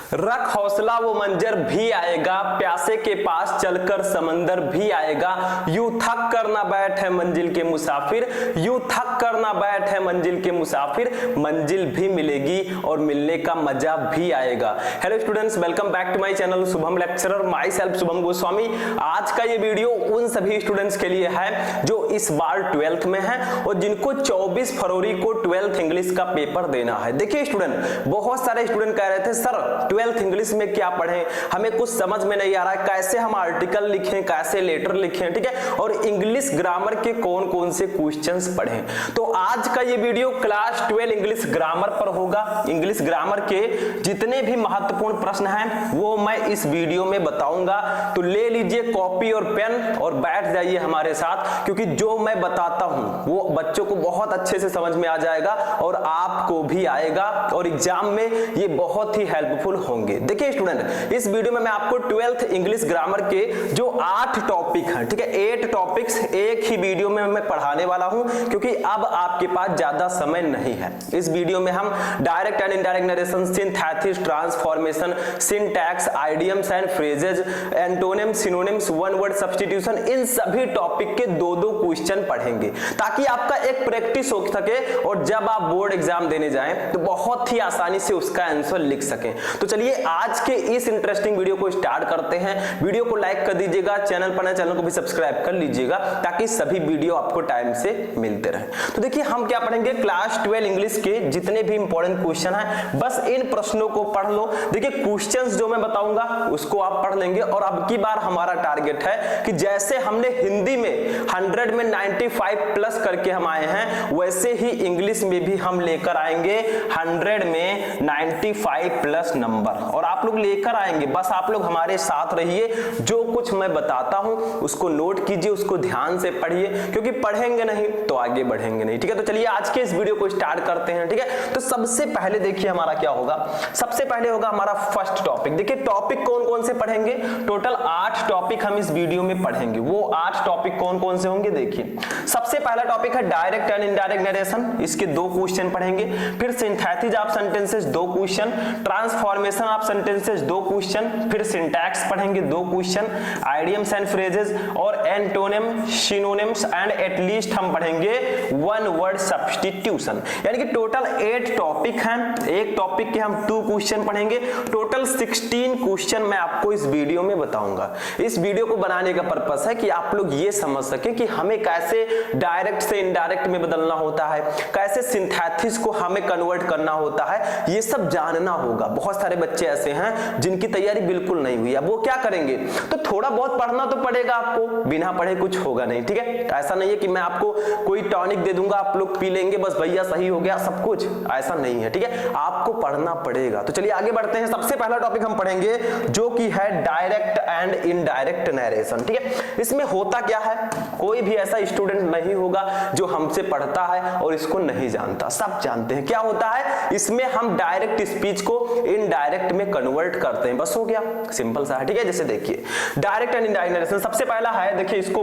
रख हौसला वो मंजर भी आएगा, प्यासे के पास चलकर समंदर भी आएगा, यूं थक कर ना बैठ है मंजिल के मुसाफिर, यूं थक कर ना बैठ है मंजिल के मुसाफिर, मंजिल भी मिलेगी और मिलने का मजा भी आएगा। Hello students, welcome back to my channel Shubham lecturer, myself Shubham Goswami. आज का ये वीडियो उन सभी स्टूडेंट्स के लिए है जो इस बार 12th में है और जिनको 24 फरवरी को 12th इंग्लिश का पेपर देना है। देखिए स्टूडेंट, बहुत सारे स्टूडेंट कह रहे थे सर 12th इंग्लिश में क्या पढ़ें, हमें कुछ समझ में नहीं आ रहा है, कैसे हम आर्टिकल लिखें, कैसे लेटर लिखें, ठीक है, और इंग्लिश ग्रामर के कौन कौन से क्वेश्चंस पढ़ें। तो आज का ये वीडियो क्लास 12 इंग्लिश ग्रामर पर होगा। इंग्लिश ग्रामर के जितने भी महत्वपूर्ण प्रश्न हैं वो मैं इस वीडियो में बताऊंगा। तो ले लीजिए कॉपी और पेन और बैठ जाइए हमारे साथ, क्योंकि जो मैं बताता हूं वो बच्चों को बहुत अच्छे से समझ में आ जाएगा और आपको भी आएगा और एग्जाम में ये बहुत ही हेल्पफुल होंगे। देखिए स्टूडेंट, इस वीडियो में मैं आपको 12th इंग्लिश ग्रामर के जो 8 टॉपिक हैं, ठीक है, 8 टॉपिक्स एक ही वीडियो में मैं पढ़ाने वाला हूं, क्योंकि अब आपके पास ज्यादा समय नहीं है। इस वीडियो में हम direct and indirect narration, synthesis, transformation, syntax, idioms and phrases, antonyms, synonyms, one word substitution, इन सभी टॉपिक के दो क्वेश्चन पढ़ेंगे ताकि आपका एक प्रैक्टिस हो सके और जब आप बोर्ड एग्जाम देने जाएं तो बहुत ही आसानी से उसका आंसर लिख सकें। तो चलिए आज के इस इंटरेस्टिंग वीडियो को स्टार्ट करते हैं। वीडियो को लाइक कर दीजिएगा, चैनल पर नए चैनल को भी सब्सक्राइब कर लीजिएगा ताकि सभी वीडियो आपको टाइम से मिलते रहे। तो देखिए हम क्या पढ़ेंगे, क्लास 12 इंग्लिश के जितने भी इंपॉर्टेंट क्वेश्चन हैं बस इन प्रश्नों को पढ़ लो। देखिए क्वेश्चंस जो मैं बताऊंगा उसको आप पढ़ लेंगे और अब की बार हमारा टारगेट है कि जैसे हमने हिंदी में 100 में 95 प्लस करके हम आए हैं, वैसे ही इंग्लिश में भी हम लेकर आएंगे 100 में 95 प्लस नंबर, और आप लोग लेकर आएंगे। बस आप लोग हमारे साथ रहिए, जो कुछ मैं बताता हूं उसको नोट कीजिए, उसको ध्यान से पढ़िए, क्योंकि पढ़ेंगे नहीं तो आगे बढ़ेंगे नहीं। ठीक है, तो चलिए आज के इस वीडियो को स्टार्ट करते हैं। ठीक है, तो सबसे पहले देखिए हमारा क्या होगा, सबसे पहले होगा हमारा फर्स्ट टॉपिक। देखिए टॉपिक कौन कौन से पढ़ेंगे, टोटल 8 टॉपिक हम इस वीडियो में पढ़ेंगे। वो 8 टॉपिक कौन कौन से होंगे, देखिए सबसे पहला टॉपिक है डायरेक्ट एंड इनडायरेक्ट नरेशन, इसके 2 क्वेश्चन पढ़ेंगे। फिर synthesis of sentences 2 question, transformation of sentences 2 question, फिर सिंटैक्स पढ़ेंगे 2 क्वेश्चन, आइडियम्स एंड फ्रेजेस और एंटोनिम, सिनोनिम्स एंड एटलीस्ट हम पढ़ेंगे वन वर्ड सब्स्टिट्यूशन। यानी कि टोटल 8 टॉपिक हैं, एक टॉपिक के हम 2 क्वेश्चन पढ़ेंगे। टोटल 16 क्वेश्चन मैं आपको इस वीडियो में बताऊंगा। इस वीडियो को बनाने का पर्पस है कि आप लोग ये समझ सके कि हमें कैसे डायरेक्ट से इनडायरेक्ट में बदलना होता है, कैसे सिंथेसिस को हमें कन्वर्ट करना होता है, ये सब जानना होगा। बहुत सारे बच्चे ऐसे हैं जिनकी तैयारी बिल्कुल नहीं हुई, अब वो क्या करेंगे, तो थोड़ा बहुत पढ़ना तो पड़ेगा आपको, बिना पढ़े कुछ होगा नहीं। ठीक है, ऐसा नहीं है कि मैं आपको कोई टॉनिक दे दूंगा आप लोग पी लेंगे बस भैया सही हो गया सब कुछ, ऐसा नहीं है। ठीक है, आपको पढ़ना पड़ेगा। तो चलिए आगे बढ़ते हैं। सबसे पहला टॉपिक हम पढ़ेंगे जो कि है डायरेक्ट एंड इनडायरेक्ट नरेशन। ठीक है, इसमें होता क्या है, कोई भी ऐसा स्टूडेंट नहीं होगा जो हमसे पढ़ता है और इसको नहीं जानता, सब जानते हैं क्या होता है। इसमें हम डायरेक्ट स्पीच को इनडायरेक्ट में कन्वर्ट करते हैं, बस हो गया, सिंपल सा है। ठीक है, जैसे देखिए डायरेक्ट एंड इनडायरेक्ट नरेशन सबसे पहला है, देखिए इसको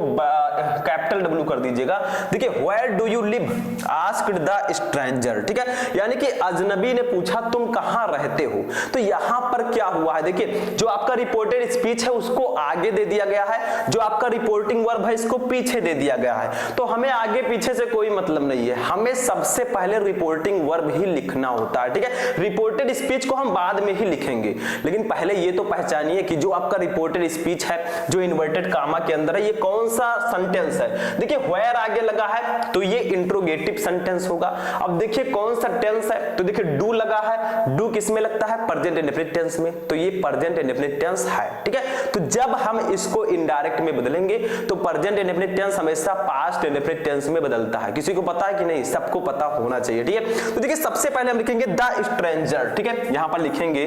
कैपिटल W कर दीजिएगा। देखिए where do you live, asked the stranger. ठीक है, यानी कि अजनबी ने पूछा तुम कहां रहते हो। तो यहां पर क्या हुआ है, देखिए जो आपका रिपोर्टेड स्पीच है उसको आगे दे दिया गया है, जो आपका रिपोर्टिंग वर्ब है इसको पीछे दे दिया गया है। तो हमें आगे पीछे से कोई मतलब नहीं है, हमें सबसे पहले रिपोर्टिंग वर्ब ही लिखना होता है। ठीक है, रिपोर्टेड स्पीच को हम बाद में ही लिखेंगे, लेकिन पहले ये तो पहचानिए कि जो आपका रिपोर्टेड स्पीच है जो इन्वर्टेड कामा के अंदर है ये कौन सा सेंटेंस है। देखिए वेयर आगे लगा है तो ये इंट्रोगेटिव सेंटेंस होगा। अब देखिए कौन सा टेंस है, तो देखिए डू लगा है, डू किस में लगता है, प्रेजेंट इंडेफिनिट टेंस में, तो ये प्रेजेंट इंडेफिनिट टेंस है। ठीक है, तो जब हम इसको इनडायरेक्ट में बदलेंगे तो प्रेजेंट इंडेफिनिट टेंस हमेशा पास्ट इंडेफिनिट टेंस में बदलता है। किसी को पता है कि नहीं, सबको पता होना चाहिए। ठीक है, तो देखिए सबसे पहले हम लिखेंगे द स्ट्रेंजर। ठीक है, यहां पर लिखेंगे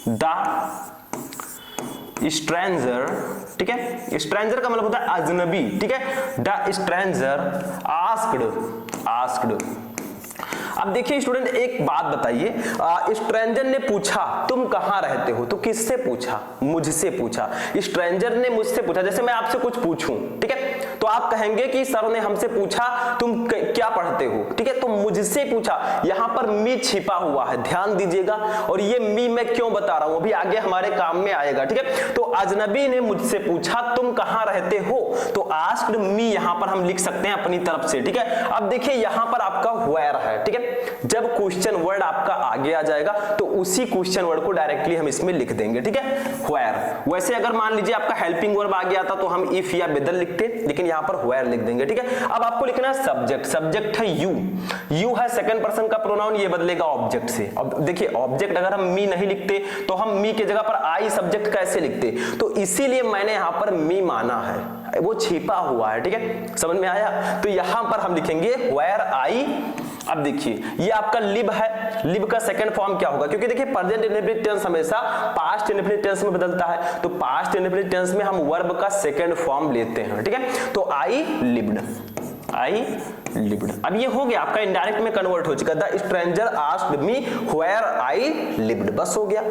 द स्ट्रेंजर। ठीक है, स्ट्रेंजर का मतलब होता है अजनबी। ठीक है, द स्ट्रेंजर आस्क्ड। अब देखिए स्टूडेंट एक बात बताइए, स्ट्रेंजर ने पूछा तुम कहां रहते हो, तो किससे पूछा, मुझसे पूछा। स्ट्रेंजर ने मुझसे पूछा, जैसे मैं आपसे कुछ पूछूं, ठीक है, तो आप कहेंगे कि सर ने हमसे पूछा तुम क्या पढ़ते हो, ठीक है, तो मुझसे पूछा, यहां पर मी छिपा हुआ है, ध्यान दीजिएगा, और ये मी मैं क्यों बता रहा हूं अभी आगे हमारे काम में आएगा, ठीक है। तो अजनबी ने मुझसे पूछा तुम कहां रहते हो, तो आस्क्ड मी यहां पर हम लिख सकते हैं अपनी तरफ से, ठीक है। अब देखिए यहां पर आपका वेयर है, ठीक है, जब क्वेश्चन वर्ड आपका आगे आ जाएगा तो उसी क्वेश्चन वर्ड को डायरेक्टली हम इसमें लिख देंगे, ठीक है, वेयर। वैसे अगर मान लीजिए आपका हेल्पिंग वर्ब आ गया था तो हम इफ या बदल लिखते, लेकिन यहां पर वेयर लिख देंगे, ठीक है। अब आपको लिखना है सब्जेक्ट, सब्जेक्ट है यू, यू है सेकंड पर्सन का प्रोनाउन, ये बदलेगा ऑब्जेक्ट से। अब देखिए ऑब्जेक्ट अगर हम मी नहीं लिखते तो हम मी की जगह पर आई सब्जेक्ट कैसे लिखते, तो इसीलिए मैंने यहां पर मी माना है, वो छिपा हुआ है, ठीक है, समझ में आया। तो यहां पर हम लिखेंगे वेयर आई। अब देखिए ये आपका लिव है, लिव का सेकंड फॉर्म क्या होगा, क्योंकि देखिए प्रेजेंट इंडेफिनिट टेंस हमेशा पास्ट इंडेफिनिट टेंस में बदलता है, तो पास्ट इंडेफिनिट टेंस में हम वर्ब का सेकंड फॉर्म लेते हैं, ठीक है। तो आई लिव्ड, आई लिव्ड। अब ये हो गया आपका इनडायरेक्ट में कन्वर्ट हो चुका, the stranger asked me where I lived, बस हो गया।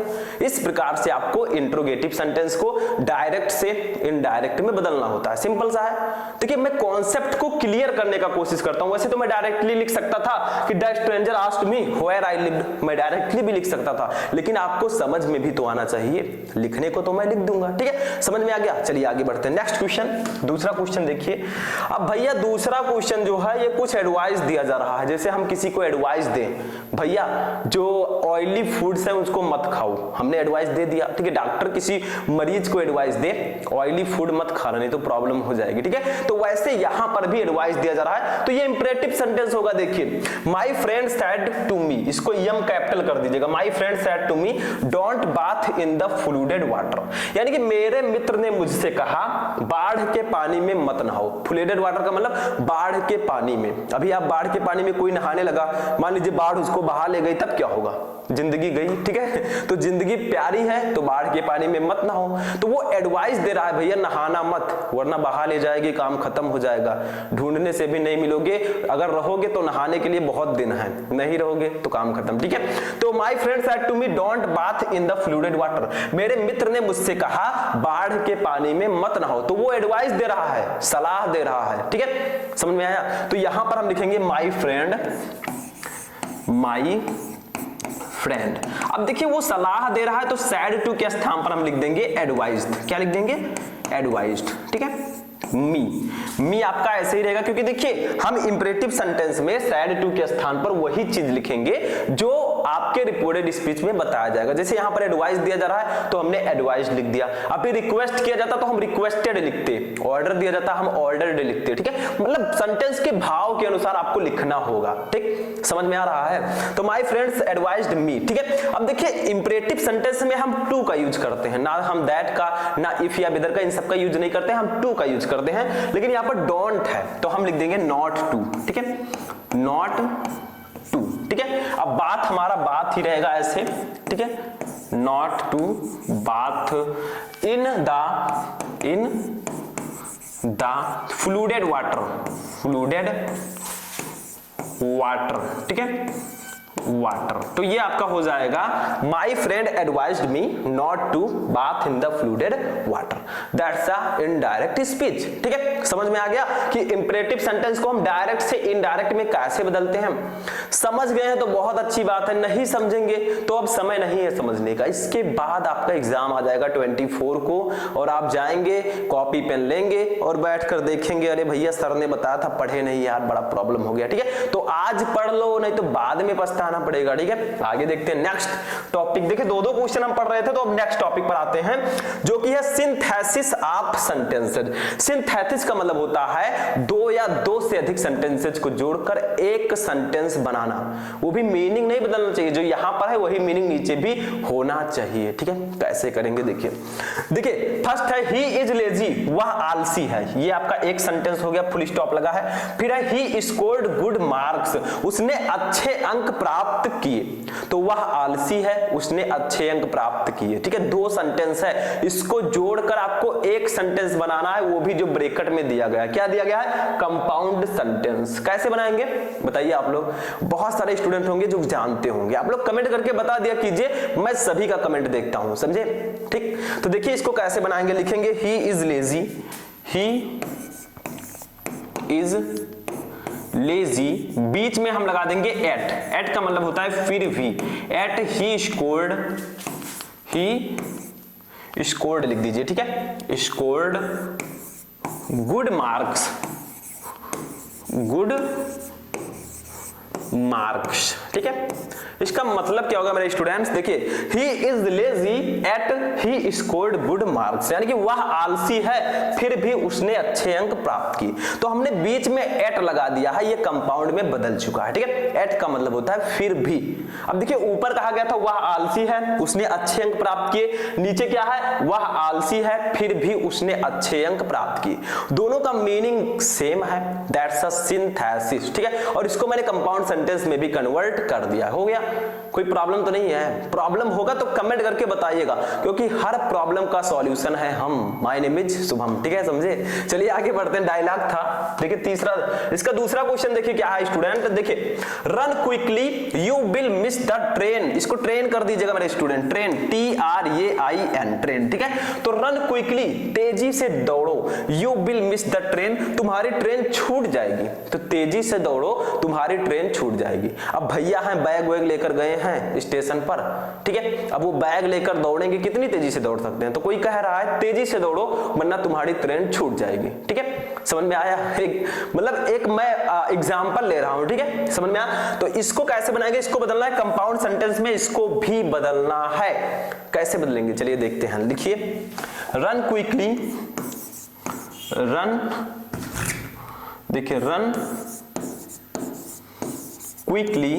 इस प्रकार से आपको इंट्रोगेटिव सेंटेंस को डायरेक्ट से इनडायरेक्ट में बदलना होता है, सिंपल सा है। देखिए मैं कॉन्सेप्ट को क्लियर करने का कोशिश करता हूं, वैसे तो मैं डायरेक्टली लिख सकता था कि the stranger asked me where I lived, मैं डायरेक्टली भी लिख सकता था, लेकिन आपको समझ में भी तो आना चाहिए, लिखने को तो मैं लिख दूंगा, ठीक है, समझ में आ गया। चलिए आगे बढ़ते हैं, नेक्स्ट क्वेश्चन, दूसरा क्वेश्चन देखिए। अब भैया दूसरा क्वेश्चन जो है ये कुछ एडवाइस दिया जा रहा है, जैसे हम किसी को एडवाइस दें, भैया जो ऑयली फूड्स है उसको मत खाओ, हमने एडवाइस दे दिया, ठीक है। डॉक्टर किसी मरीज को एडवाइस दे ऑयली फूड मत खाना नहीं तो प्रॉब्लम हो जाएगी, ठीक है। तो वैसे यहां पर भी एडवाइस दिया जा रहा है, तो ये इंपरेटिव सेंटेंस होगा। देखिए my friend said to me, इसको यम कैपिटल कर दीजिएगा, my friend said to me don't bath in the flooded water, यानी कि मेरे मित्र ने मुझसे कहा बाढ़ के पानी में मत नहाओ। फ्लूडेड वाटर का मतलब बाढ़ के पानी में। अभी आप बाढ़ के पानी में कोई नहाने लगा, मान लीजिए बाढ़ उसको बहा ले गई, तब क्या होगा, जिंदगी गई, ठीक है। तो जिंदगी प्यारी है तो बाढ़ के पानी में मत नहाओ, तो वो एडवाइस दे रहा है भैया नहाना मत, वरना बहा ले जाएगी, काम खत्म हो जाएगा, ढूंढने से भी नहीं मिलोगे, अगर रहोगे तो नहाने के लिए बहुत दिन है, नहीं रहोगे तो काम खत्म, ठीक है। तो my friend said to me don't bath in the flooded water, मेरे मित्र ने मुझसे कहा बाढ़ के पानी में मत नहाओ, तो वो एडवाइस दे रहा है, सलाह दे रहा है, ठीक है, समझ में आया। तो यहां पर हम लिखेंगे माय फ्रेंड, माय फ्रेंड। अब देखिए वो सलाह दे रहा है तो सैड टू के स्थान पर हम लिख देंगे एडवाइज्ड, क्या लिख देंगे, एडवाइज्ड, ठीक है। मी आपका ऐसे ही रहेगा, क्योंकि देखिए हम इंपरेटिव सेंटेंस में सैड टू के स्थान पर वही चीज लिखेंगे जो आपके रिपोर्टेड स्पीच में बताया जाएगा। जैसे यहां पर एडवाइस दिया जा रहा है तो हमने एडवाइस लिख दिया, अभी रिक्वेस्ट किया जाता तो हम रिक्वेस्टेड लिखते, ऑर्डर दिया जाता हम ऑर्डर्ड लिखते, ठीक है। मतलब सेंटेंस के भाव के अनुसार आपको लिखना होगा, ठीक, समझ में आ रहा है। तो माय फ्रेंड्स एडवाइज्ड मी, ठीक है। अब देखिए इंपरेटिव सेंटेंस में हम टू का यूज करते हैं, ना हम दैट का, ना इफ या विदर का, इन सब का यूज नहीं करते हैं, हम टू का यूज करते हैं, लेकिन यहां पर डोंट है तो हम लिख देंगे नॉट टू, ठीक है, नॉट टू, ठीक है। अब बात हमारा बात ही रहेगा ऐसे, ठीक है, not to bath in the flooded water, flooded water, ठीक है, वाटर। तो ये आपका हो जाएगा my friend advised me not to bath in the flooded water, that's a indirect speech, ठीक है। समझ में आ गया कि इंपरेटिव सेंटेंस को हम डायरेक्ट से इनडायरेक्ट में कैसे बदलते हैं। समझ गए हैं तो बहुत अच्छी बात है, नहीं समझेंगे तो अब समय नहीं है समझने का। इसके बाद आपका एग्जाम आ जाएगा 24 को और आप जाएंगे कॉपी पेन लेंगे और बैठकर देखेंगे अरे भैया सर ने बताया था पढ़े नहीं यार, बड़ा प्रॉब्लम हो गया, ठीक है। तो आज पढ़ लो नहीं तो बाद में पछताना पड़ेगा, ठीक है। आगे देखते हैं नेक्स्ट टॉपिक। देखिए दो क्वेश्चन हम पढ़ रहे थे तो अब नेक्स्ट टॉपिक पर आते हैं जो कि है सिंथेसिस ऑफ सेंटेंसेज। सिंथेसिस का मतलब होता है दो या दो से अधिक सेंटेंसेज को जोड़कर एक सेंटेंस बनाना, वो भी मीनिंग नहीं बदलना चाहिए, जो यहां पर है वही मीनिंग नीचे भी होना चाहिए, ठीक है। कैसे करेंगे देखिए फर्स्ट है ही इज लेजी, वह आलसी है, ये आपका एक सेंटेंस हो गया, फुल स्टॉप लगा है। फिर है ही स्कोर्ड गुड मार्क्स, उसने अच्छे अंक प्राप्त किए, तो वह आलसी है, उसने अच्छे अंक प्राप्त किए, ठीक है। दो सेंटेंस है, इसको जोड़कर आपको एक सेंटेंस बनाना है, वो भी जो ब्रैकेट में दिया गया है। क्या दिया गया है, कंपाउंड सेंटेंस। कैसे बनाएंगे बताइए आप लोग, बहुत सारे स्टूडेंट होंगे जो जानते होंगे, आप लोग कमेंट करके बता दिया कीजिए, मैं सभी का कमेंट देखता हूं, समझे, ठीक। तो देखिए इसको कैसे बनाएंगे, लिखेंगे he is lazy, he is lazy, बीच में हम लगा देंगे एट का मतलब होता है फिर भी, एट ही स्कोर्ड लिख दीजिए, ठीक है, स्कोर्ड गुड मार्क्स, ठीक है। इसका मतलब क्या होगा मेरे स्टूडेंट्स, देखिए he is lazy yet he scored good marks, यानी कि वह आलसी है फिर भी उसने अच्छे अंक प्राप्त किए। तो हमने बीच में एट लगा दिया है, ये कंपाउंड में बदल चुका है, ठीक है। एट का मतलब होता है फिर भी। अब देखिए ऊपर कहा गया था वह आलसी है उसने अच्छे अंक प्राप्त किए, नीचे क्या है, वह आलसी है फिर भी उसने अच्छे अंक प्राप्त किए। दोनों का मीनिंग सेम है, दैट्स अ सिंथेसिस, ठीक है। और इसको मैंने कंपाउंड सेंटेंस में भी कन्वर्ट कर दिया, हो गया। कोई प्रॉब्लम तो नहीं है? प्रॉब्लम होगा तो कमेंट करके बताइएगा, क्योंकि हर प्रॉब्लम का सॉल्यूशन है हम। माय नेम इज शुभम, ठीक है, समझे। चलिए आगे बढ़ते हैं, डायलॉग था। देखिए तीसरा, इसका दूसरा क्वेश्चन देखिए क्या है स्टूडेंट, देखिए run quickly you will miss the train, इसको ट्रेन कर दीजिएगा मेरे स्टूडेंट, ट्रेन TRAIN, ट्रेन, ठीक है। तो रन क्विकली, तेजी से दौड़ो, you will miss the train, तुम्हारी ट्रेन छूट जाएगी। तो तेजी से दौड़ो, तुम्हारी ट्रेन छूट जाएगी। अब भैया हैं बैग वैग लेकर गए हैं स्टेशन पर, ठीक है। अब वो बैग लेकर दौड़ेंगे, कितनी तेजी से दौड़ सकते हैं? तो कोई कह रहा है तेजी से दौड़ो वरना तुम्हारी ट्रेन छूट जाएगी, ठीक है। समझ में आया? एक मैं एग्जांपल ले रहा हूं, ठीक है, समझ में आया। तो इसको कैसे बनाएंगे, इसको बदलना है कंपाउंड सेंटेंस में, इसको भी बदलना है। कैसे बदलेंगे चलिए देखते हैं। लिखिए रन क्विकली, रन, देखिए रन क्विकली,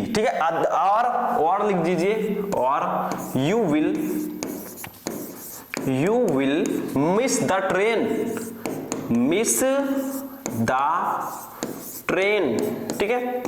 ठीक है। और लिख दीजिए, और you will miss the train, ठीक है।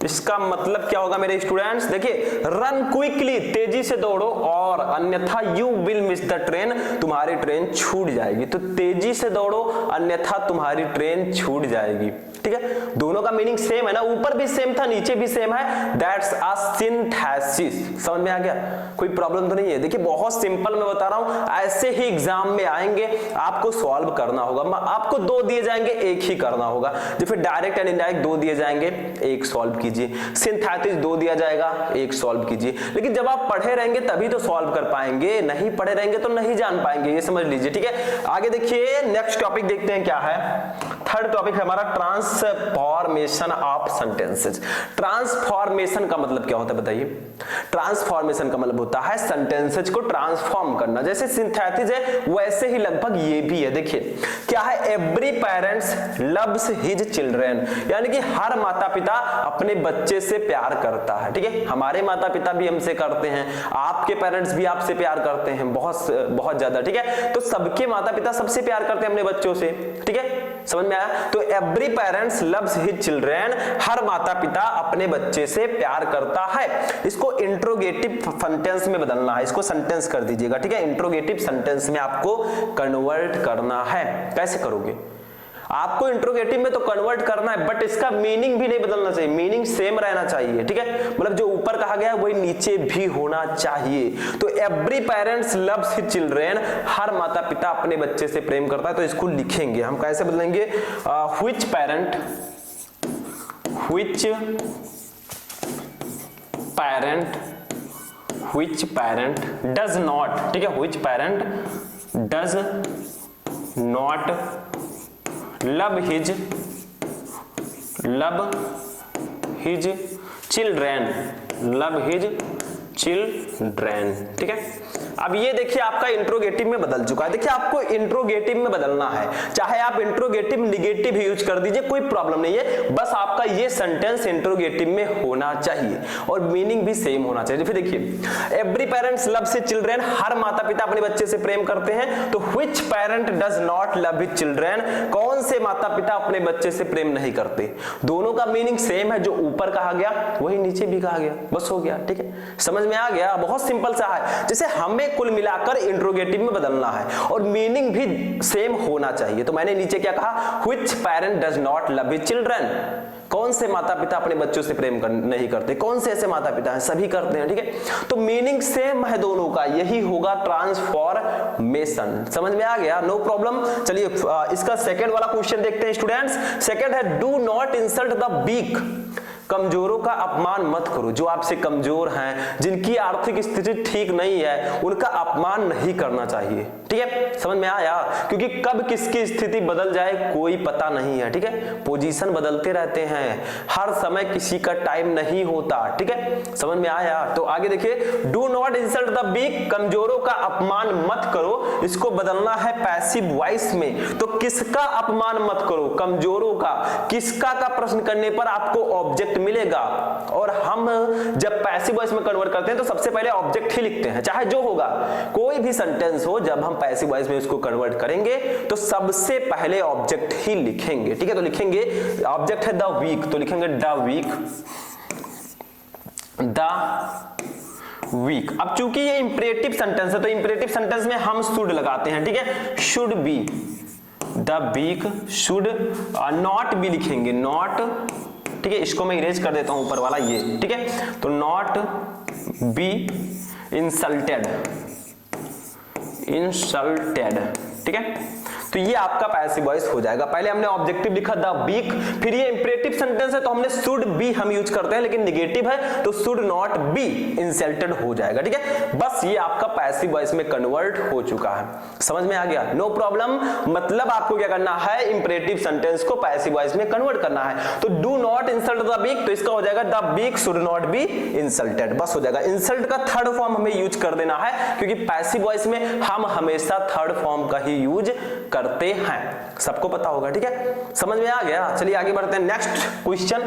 इसका मतलब क्या होगा मेरे स्टूडेंट्स, देखिए रन क्विकली, तेजी से दौड़ो, और अन्यथा you will miss the train, तुम्हारी ट्रेन छूट जाएगी। तो तेजी से दौड़ो अन्यथा तुम्हारी ट्रेन छूट जाएगी, ठीक है। दोनों का मीनिंग सेम है ना, ऊपर भी सेम था नीचे भी सेम है, दैट्स अ सिंथेसिस। समझ में आ गया? कोई प्रॉब्लम तो नहीं है? देखिए बहुत सिंपल मैं बता रहा हूं, ऐसे ही एग्जाम में आएंगे, आपको सॉल्व करना होगा। आपको 2 दिए जाएंगे, एक ही करना होगा। जैसे डायरेक्ट एंड इनडायरेक्ट 2 दिए जाएंगे, एक सॉल्व कीजिए। सिंथेसिस 2 दिया जाएगा, एक सॉल्व कीजिए। लेकिन जब आप पढ़े रहेंगे तभी तो सॉल्व कर पाएंगे, नहीं पढ़े रहेंगे तो नहीं जान पाएंगे, ये समझ लीजिए, ठीक है। आगे देखिए नेक्स्ट टॉपिक देखते हैं क्या है। थर्ड टॉपिक है हमारा ट्रांसफॉर्मेशन ऑफ सेंटेंसेस। ट्रांसफॉर्मेशन का मतलब क्या होता है बताइए? ट्रांसफॉर्मेशन का मतलब होता है सेंटेंसेस को ट्रांसफॉर्म करना। जैसे सिंथेसिस है वैसे ही लगभग ये भी है। देखिए क्या है, every parents loves his children, यानी कि हर माता पिता अपने बच्चे से प्यार करता है, ठीक है। हमारे माता पिता भी हमसे करते हैं, आपके पेरेंट्स भी आपसे प्यार करते हैं, बहुत ज्यादा, ठीक है। तो सबके माता पिता सबसे प्यार करते हैं अपने बच्चों से, ठीक है, समझ में आया? तो every parents loves his children, हर माता पिता अपने बच्चे से प्यार करता है। इसको इंट्रोगेटिव सेंटेंस में बदलना है, इसको सेंटेंस कर दीजिएगा, ठीक है। इंट्रोगेटिव सेंटेंस में आपको कन्वर्ट करना है। कैसे करोगे? आपको इंट्रोगेटिव में तो कन्वर्ट करना है, बट इसका मीनिंग भी नहीं बदलना चाहिए, मीनिंग सेम रहना चाहिए, ठीक है। मतलब जो ऊपर कहा गया है वही नीचे भी होना चाहिए। तो every parents loves his children, हर माता पिता अपने बच्चे से प्रेम करता है। तो इसको लिखेंगे हम, कैसे बदलेंगे? व्हिच पैरेंट डज नॉट, ठीक है, which parent does not love his children, ठीक है। अब ये देखिए आपका इंट्रोगेटिव में बदल चुका है। देखिए आपको इंट्रोगेटिव में बदलना है, चाहे आप इंट्रोगेटिव निगेटिव यूज कर दीजिए, कोई प्रॉब्लम नहीं है, बस आपका ये सेंटेंस इंट्रोगेटिव में होना चाहिए और मीनिंग भी सेम होना चाहिए। फिर देखिए every parents loves his children, हर माता पिता अपने बच्चे से प्रेम करते हैं। तो which parent does not love his children, कौन से माता पिता अपने बच्चे से प्रेम नहीं करते? दोनों का मीनिंग सेम है, जो ऊपर कहा गया वही नीचे भी कहा गया, बस हो गया, ठीक है। समझ में आ गया? बहुत सिंपल सा है। जैसे हमें हमें कुल मिलाकर इंट्रोगेटिव में बदलना है और मीनिंग भी सेम होना चाहिए। तो मैंने नीचे क्या कहा, which parent does not love his children, कौन से माता पिता अपने बच्चों से प्रेम नहीं करते, कौन से ऐसे माता पिता हैं, सभी करते हैं, ठीक है। तो मीनिंग सेम है दोनों का, यही होगा ट्रांसफॉर्मेशन। समझ में आ गया, नो प्रॉब्लम। चलिए इसका सेकंड वाला क्वेश्चन देखते हैं स्टूडेंट्स। सेकंड है do not insult the weak, कमजोरों का अपमान मत करो। जो आपसे कमजोर हैं, जिनकी आर्थिक स्थिति ठीक नहीं है, उनका अपमान नहीं करना चाहिए, ठीक है। समझ में आया, क्योंकि कब किसकी स्थिति बदल जाए कोई पता नहीं है, ठीक है। पोजीशन बदलते रहते हैं, हर समय किसी का टाइम नहीं होता, ठीक है। समझ में आया। तो आगे देखिए, do not insult the weak, कमजोरों का अपमान मत करो, इसको बदलना है पैसिव वॉइस में। तो किसका अपमान मत करो, कमजोरों का, किसका का प्रश्न करने पर आपको ऑब्जेक्ट मिलेगा। और हम जब पैसिव वॉइस में कन्वर्ट करते हैं तो सबसे पहले ऑब्जेक्ट ही लिखते हैं, चाहे जो होगा, कोई भी सेंटेंस हो, जब हम पैसिव वॉइस में उसको कन्वर्ट करेंगे तो सबसे पहले ऑब्जेक्ट ही लिखेंगे, ठीक है। तो लिखेंगे ऑब्जेक्ट है द वीक, तो लिखेंगे द वीक, द वीक। अब चूंकि ये इंपरेटिव सेंटेंस है तो इंपरेटिव सेंटेंस में हम शुड लगाते हैं, ठीक है। Should be, the weak should, not be लिखेंगे, नॉट, ठीक है। इसको मैं इरेज कर देता हूं ऊपर वाला ये, ठीक है। तो नॉट बी इंसल्टेड, इंसल्टेड, ठीक है। तो ये आपका पैसिव वॉइस हो जाएगा। पहले हमने ऑब्जेक्टिव लिखा द वीक, फिर ये इंपरेटिव सेंटेंस है तो हमने शुड बी हम यूज करते हैं, लेकिन नेगेटिव है तो शुड नॉट बी इंसल्टेड हो जाएगा, ठीक है। बस ये आपका पैसिव वॉइस में कन्वर्ट हो चुका है। समझ में आ गया, नो प्रॉब्लम। मतलब आपको क्या करना है, इंपरेटिव सेंटेंस को पैसिव वॉइस में कन्वर्ट करना है। तो do not insult the weak, तो इसका हो जाएगा the weak should not be insulted, बस हो जाएगा। इंसल्ट का थर्ड फॉर्म हमें यूज कर देना है, क्योंकि पैसिव वॉइस में हम हमेशा थर्ड फॉर्म का ही यूज करते हैं, सबको पता होगा, ठीक है। समझ में आ गया। चलिए आगे बढ़ते हैं, नेक्स्ट क्वेश्चन।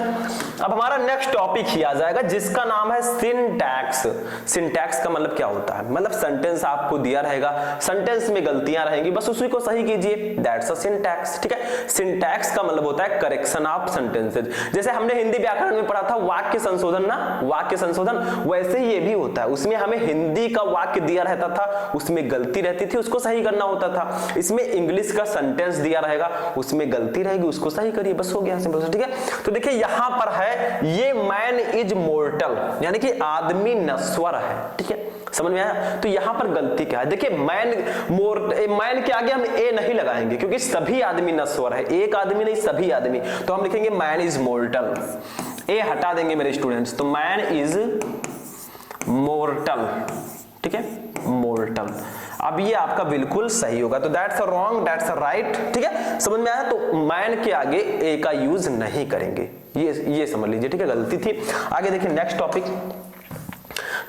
अब हमारा नेक्स्ट टॉपिक ही आ जाएगा जिसका नाम है सिंटैक्स। सिंटैक्स का मतलब क्या होता है, मतलब सेंटेंस आपको दिया रहेगा, सेंटेंस में गलतियां रहेंगी, बस उसी को सही कीजिए, दैट्स अ सिंटैक्स, ठीक है। सिंटैक्स का मतलब होता है करेक्शन ऑफ सेंटेंसेस। जैसे हमने हिंदी व्याकरण में पढ़ा था वाक्य संशोधन ना, वाक्य संशोधन, वैसे ही ये भी होता है। उसमें हमें हिंदी का वाक्य दिया रहता था, उसमें गलती रहती थी, उसको सही करना होता था। इसमें इंग्लिश का सेंटेंस दिया रहेगा, उसमें गलती रहेगी, उसको सही करिए, बस हो गया सिंपल, ठीक है। तो देखिए यहां पर है ये मैन इज मोर्टल, यानी कि आदमी नश्वर है, ठीक है। समझ में आया। तो यहां पर गलती क्या है, देखिए मैन के आगे हम ए नहीं लगाएंगे क्योंकि सभी आदमी नश्वर है, एक आदमी नहीं सभी आदमी। तो हम लिखेंगे मैन इज मोर्टल, ए हटा देंगे मेरे स्टूडेंट्स, तो मैन इज मोर्टल, ठीक है, मोर्टल। अब ये आपका बिल्कुल सही होगा, तो that's a wrong, that's a right, ठीक है। समझ में आया। तो मैन के आगे ए का यूज नहीं करेंगे, ये समझ लीजिए, ठीक है, गलती थी। आगे देखिए नेक्स्ट टॉपिक,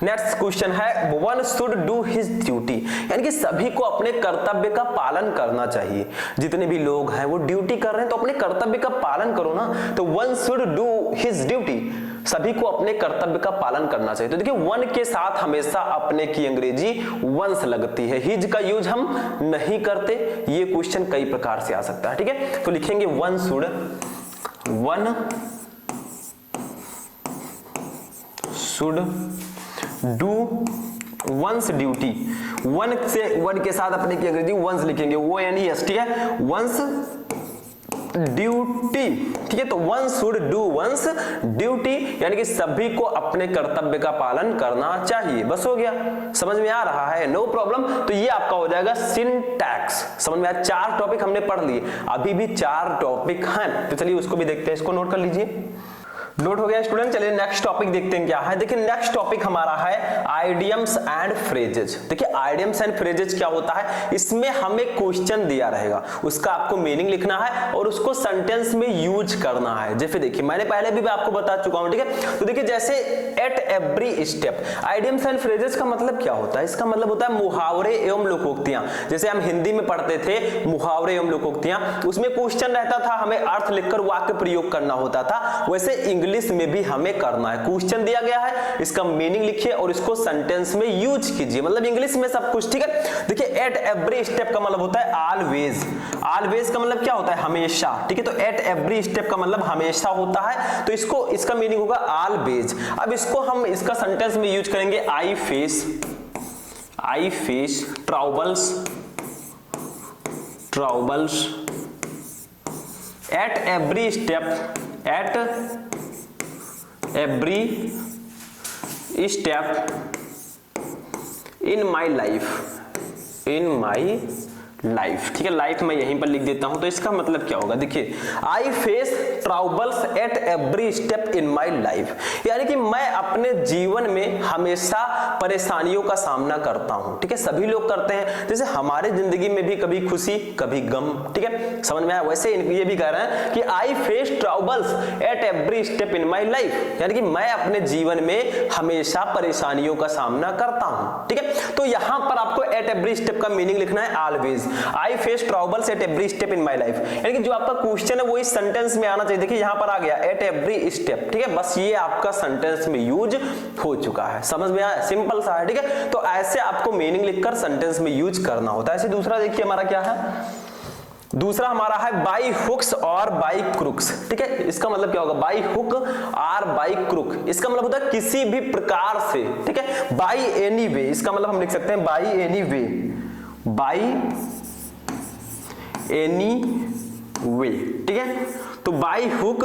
नेक्स्ट क्वेश्चन है one should do his duty, यानी कि सभी को अपने कर्तव्य का पालन करना चाहिए। जितने भी लोग हैं वो ड्यूटी कर रहे हैं तो अपने कर्तव्य का पालन करो ना। तो one should do his duty, सभी को अपने कर्तव्य का पालन करना चाहिए। तो देखिए वन के साथ हमेशा अपने की अंग्रेजी वंस लगती है, हिज का यूज हम नहीं करते। ये क्वेश्चन कई प्रकार से आ सकता है, ठीक है। तो लिखेंगे one should do once duty, one के साथ अपने की अंग्रेजी वंस लिखेंगे, वो यानी एस, ठीक है, वंस ड्यूटी, ठीक है। तो one should do once duty, यानी कि सभी को अपने कर्तव्य का पालन करना चाहिए, बस हो गया। समझ में आ रहा है, नो प्रॉब्लम। तो ये आपका हो जाएगा सिंटैक्स। समझ में आया। 4 टॉपिक हमने पढ़ लिए, अभी भी 4 टॉपिक हैं, तो चलिए उसको भी देखते हैं, इसको नोट कर लीजिए। नोट हो गया स्टूडेंट। चलिए नेक्स्ट टॉपिक देखते हैं क्या है। देखिए नेक्स्ट टॉपिक हमारा है आइडियम्स एंड फ्रेजेज। देखिए आइडियम्स एंड फ्रेजेज क्या होता है, इसमें हमें क्वेश्चन दिया रहेगा, उसका आपको मीनिंग लिखना है और उसको सेंटेंस में यूज करना है। जैसे देखिए मैंने पहले भी आपको बता चुका हूं, ठीक है। तो देखिए जैसे at every step, idioms and phrases का मतलब क्या होता है, इसका मतलब होता है मुहावरे एवं लोकोक्तियां। जैसे हम हिंदी में पढ़ते थे मुहावरे एवं लोकोक्तियां, उसमें क्वेश्चन रहता था, हमें अर्थ लिखकर वाक्य प्रयोग करना होता था। वैसे इंग्लिश में भी हमें करना है, क्वेश्चन दिया गया है, इसका मीनिंग लिखिए और इसको सेंटेंस में यूज कीजिए, मतलब इंग्लिश में सब कुछ, ठीक है। देखिए एट एवरी स्टेप का मतलब होता है ऑलवेज, ऑलवेज का मतलब क्या होता है, हमेशा, ठीक है। तो एट एवरी स्टेप का मतलब हमेशा होता है, तो इसको इसका मीनिंग होगा ऑलवेज। अब इसको हम इसका सेंटेंस में यूज करेंगे I face I face troubles at every step in my life। ठीक है, लाइफ में यहीं पर लिख देता हूं। तो इसका मतलब क्या होगा, देखिए, I face troubles at every step in my life, यानी कि मैं अपने जीवन में हमेशा परेशानियों का सामना करता हूं। ठीक है, सभी लोग करते हैं, जैसे हमारे जिंदगी में भी कभी खुशी कभी गम। ठीक है, समझ में आया? वैसे ये भी कह रहे हैं कि I face troubles at every step in my life, यानी कि मैं अपने जीवन में हमेशा परेशानियों का सामना करता हूं। ठीक है, तो यहां पर आपको एट एवरी स्टेप का मीनिंग लिखना है always. I face troubles at every step in my life, यानी कि जो आपका क्वेश्चन है वो इस सेंटेंस में आना चाहिए। देखिए यहां पर आ गया एट एवरी स्टेप। ठीक है, बस ये आपका सेंटेंस में यूज हो चुका है। समझ में आया? सिंपल सा है। ठीक है, तो ऐसे आपको मीनिंग लिखकर सेंटेंस में यूज करना होता है। ऐसे दूसरा देखिए हमारा क्या है, दूसरा हमारा है बाई हुक्स और बाई क्रुक्स। ठीक है, इसका मतलब क्या होगा, बाई हुक और बाई क्रुक, इसका मतलब होता है किसी भी प्रकार से। ठीक है, बाई एनी वे, इसका मतलब हम लिख सकते हैं by any way, by any way. ठीक है, तो बाई हुक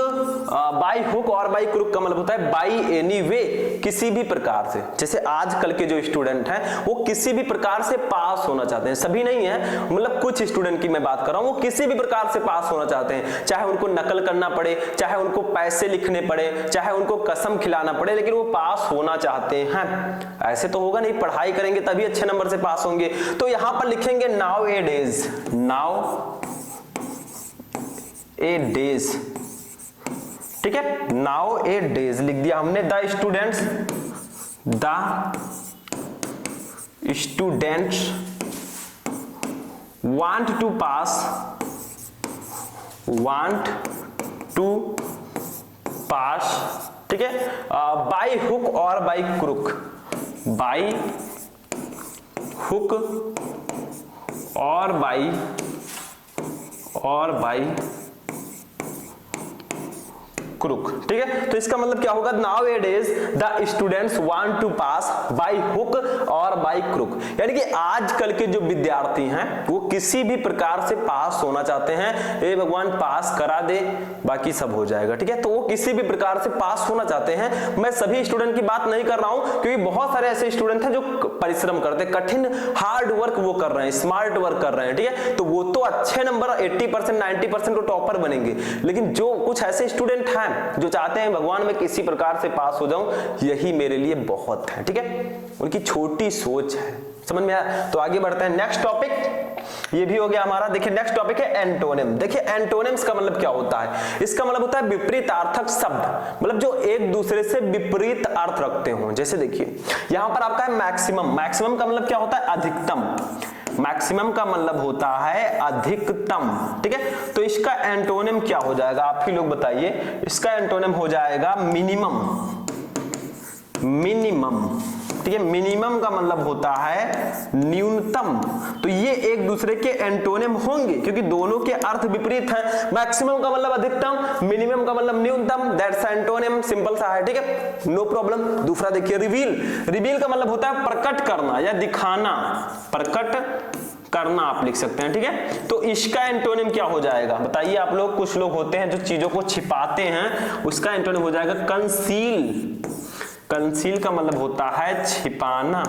और बाई क्रुक का मतलब होता है बाई एनी वे, किसी भी प्रकार से। जैसे आजकल के जो स्टूडेंट हैं वो किसी भी प्रकार से पास होना चाहते हैं, सभी नहीं है, मतलब कुछ स्टूडेंट की मैं बात कर रहा हूं, वो किसी भी प्रकार से पास होना चाहते हैं, चाहे उनको नकल करना पड़े, चाहे उनको पैसे लिखने पड़े, चाहे उनको कसम खिलाना पड़े, लेकिन वो पास होना चाहते हैं। ऐसे तो होगा नहीं, पढ़ाई करेंगे तभी अच्छे नंबर से पास होंगे। तो यहां पर लिखेंगे nowadays, nowadays. ठीक है, नाउ ए डेज लिख दिया हमने। The students want to pass, ठीक है, बाई हुक और बाई क्रुक, बाई हुक और बाई क्रुक। ठीक है, तो इसका मतलब क्या होगा, nowadays the students want to pass by hook और बाय क्रुक, यानी कि आजकल के जो विद्यार्थी हैं वो किसी भी प्रकार से पास होना चाहते हैं। ए भगवान पास करा दे, बाकी सब हो जाएगा। ठीक है, तो वो किसी भी प्रकार से पास होना चाहते हैं। मैं सभी स्टूडेंट की बात नहीं कर रहा हूं, क्योंकि बहुत सारे ऐसे स्टूडेंट हैं जो परिश्रम करते हैं, कठिन हार्ड वर्क वो कर रहे हैं, स्मार्ट वर्क कर रहे हैं। ठीक है, तो वो तो अच्छे नंबर 80% 90% तो टॉपर बनेंगे, लेकिन जो कुछ ऐसे स्टूडेंट हैं जो चाहते हैं भगवान मैं किसी प्रकार से पास हो जाऊं, यही मेरे लिए बहुत है। ठीक है, उनकी छोटी सोच है। समझ में आया? तो आगे बढ़ते हैं। नेक्स्ट टॉपिक ये भी हो गया हमारा। देखिए नेक्स्ट टॉपिक है एंटोनिम। देखिए एंटोनिम्स का मतलब क्या होता है, इसका मतलब होता है विपरीतार्थक शब्द, मतलब जो एक दूसरे से विपरीत अर्थ रखते हो। जैसे देखिए यहां पर आपका है मैक्सिमम। मैक्सिमम का मतलब क्या होता है, अधिकतम। मैक्सिमम का मतलब होता है अधिकतम। ठीक है, तो इसका एंटोनिम क्या हो जाएगा, आप ही लोग बताइए। इसका एंटोनिम हो जाएगा मिनिमम। मिनिमम, ठीक है, मिनिमम का मतलब होता है न्यूनतम। तो ये एक दूसरे के एंटोनिम होंगे क्योंकि दोनों के अर्थ विपरीत हैं। मैक्सिमम का मतलब अधिकतम, मिनिमम का मतलब न्यूनतम, दैट्स एंटोनिम। सिंपल सा है। ठीक है, नो प्रॉब्लम। दूसरा देखिए रिवील। रिवील का मतलब होता है प्रकट करना या दिखाना, प्रकट करना आप लिख सकते हैं। ठीक है, तो इसका एंटोनिम क्या हो जाएगा बताइए आप लोग। कुछ लोग होते हैं जो चीजों को छिपाते हैं, उसका एंटोनिम हो जाएगा कंसील। कंसील का मतलब होता है छिपाना।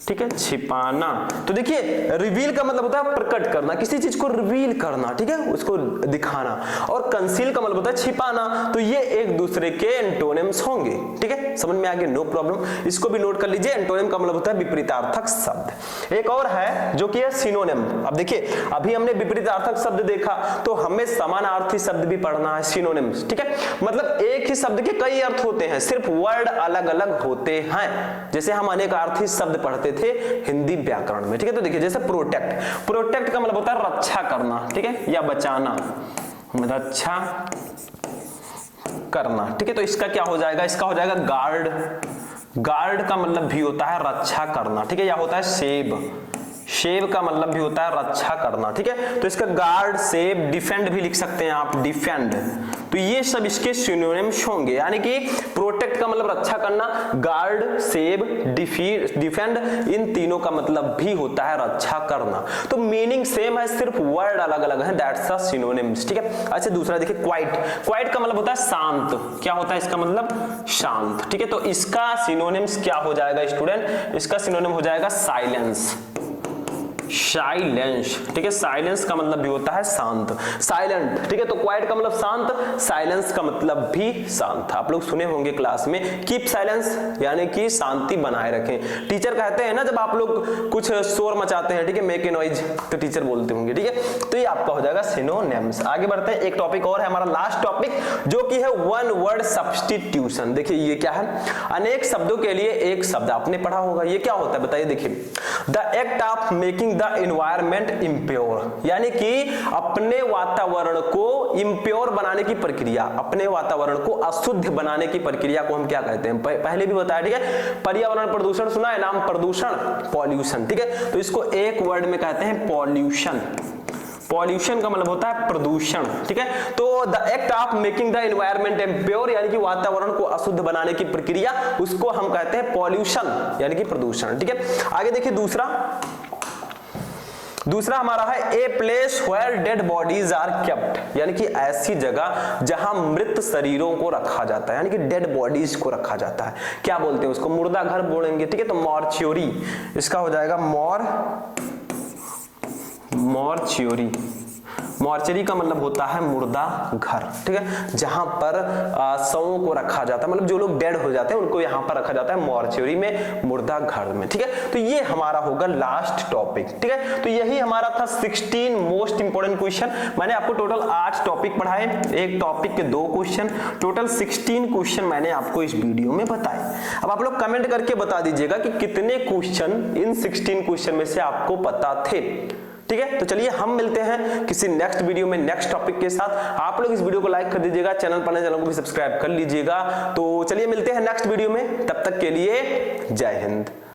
ठीक है, छिपाना। तो देखिए रिवील का मतलब होता है प्रकट करना, किसी चीज को रिवील करना, ठीक है, उसको दिखाना। और कंसील का मतलब होता है छिपाना। तो ये एक दूसरे के एंटोनिम्स होंगे। ठीक है, समझ में आ गया, नो प्रॉब्लम। इसको भी नोट कर लीजिए। एंटोनिम का मतलब होता है विपरीतार्थक शब्द। एक और है जो कि है सिनोनिम। अब देखिए अभी हमने विपरीतार्थक शब्द देखा, तो हमें समानार्थी शब्द भी पढ़ना है, सिनोनिम्स। ठीक है, मतलब एक ही शब्द के कई अर्थ होते हैं, सिर्फ वर्ड अलग अलग होते हैं। जैसे हम अनेकार्थी शब्द पढ़ते थे हिंदी व्याकरण में। ठीक है, तो देखिए जैसे प्रोटेक्ट। प्रोटेक्ट का मतलब होता है रक्षा करना, ठीक है, या बचाना, रक्षा करना। ठीक है, तो इसका क्या हो जाएगा, इसका हो जाएगा गार्ड। गार्ड का मतलब भी होता है रक्षा करना। ठीक है, या होता है सेव। सेव का मतलब भी होता है रक्षा करना, ठीक है। तो इसका गार्ड, सेव, डिफेंड भी लिख सकते हैं आप, डिफेंड। तो ये सब इसके सिनोनिम्स होंगे, यानी कि प्रोटेक्ट का मतलब रक्षा करना, गार्ड, सेव, डिफेंड, इन तीनों का मतलब भी होता है रक्षा करना। तो मीनिंग सेम है, सिर्फ वर्ड अलग अलग है, दैट्स अ सिनोनिम्स, ठीक है। अच्छा दूसरा देखिए क्वाइट। क्वाइट का मतलब होता है शांत। क्या होता है इसका मतलब? शांत, ठीक है। तो इसका सिनोनिम्स क्या हो जाएगा स्टूडेंट? इसका सिनोनिम हो जाएगा साइलेंस, साइलेंस, ठीक है। साइलेंस का मतलब भी होता है शांत, साइलेंट, ठीक है। तो क्वाइट का मतलब शांत, साइलेंस का मतलब भी शांत। आप लोग सुने होंगे क्लास में, कीप साइलेंस यानी कि शांति बनाए रखें। टीचर कहते हैं ना जब आप लोग कुछ शोर मचाते हैं, ठीक है, मेक ए नॉइज, तो टीचर बोलते होंगे, ठीक है। तो ये आपका हो जाएगा सिनोनिम्स। आगे बढ़ते हैं, एक टॉपिक और है हमारा लास्ट टॉपिक, जो कि है वन वर्ड सब्स्टिट्यूशन। देखिए ये क्या है? अनेक शब्दों के लिए एक शब्द। आपने पढ़ा होगा, ये क्या होता है बताइए। देखिए, the act of making the environment impure, यानी कि अपने वातावरण को इम्प्योर बनाने की प्रक्रिया, अपने वातावरण को अशुद्ध बनाने की प्रक्रिया को हम क्या कहते हैं? पहले भी बताया, ठीक है। पर्यावरण प्रदूषण सुना है नाम, प्रदूषण, पॉल्यूशन, ठीक है। तो इसको एक वर्ड में कहते हैं पॉल्यूशन। पॉल्यूशन का मतलब होता है प्रदूषण, ठीक है। तो the act of making the environment impure, यानी कि वातावरण को अशुद्ध बनाने की प्रक्रिया, उसको हम कहते हैं पॉल्यूशन यानी कि प्रदूषण, ठीक है। आगे देखिए दूसरा हमारा है a place where dead bodies are kept, यानी कि ऐसी जगह जहां मृत शरीरों को रखा जाता है, यानी कि डेड बॉडीज को रखा जाता है। क्या बोलते हैं उसको? मुर्दा घर बोलेंगे, ठीक है। तो मॉर्च्योरी, इसका हो जाएगा मॉर्च्योरी। मॉर्चरी का मतलब होता है मुर्दा घर, ठीक है, जहां पर शवों को रखा जाता है, मतलब जो लोग डेड हो जाते हैं उनको यहां पर रखा जाता है मॉर्चरी में, मुर्दा घर में, ठीक है। तो ये हमारा होगा लास्ट टॉपिक, ठीक है। तो यही हमारा था 16 मोस्ट इंपोर्टेंट क्वेश्चन। मैंने आपको टोटल 8 टॉपिक पढ़ाए, एक टॉपिक के 2 क्वेश्चन, टोटल 16 क्वेश्चन मैंने आपको इस वीडियो में बताए। अब आप लोग कमेंट करके बता दीजिएगा कि कितने क्वेश्चन इन 16 क्वेश्चन में से आपको पता थे, ठीक है। तो चलिए हम मिलते हैं किसी नेक्स्ट वीडियो में नेक्स्ट टॉपिक के साथ। आप लोग इस वीडियो को लाइक कर दीजिएगा, चैनल को भी सब्सक्राइब कर लीजिएगा। तो चलिए मिलते हैं नेक्स्ट वीडियो में, तब तक के लिए जय हिंद।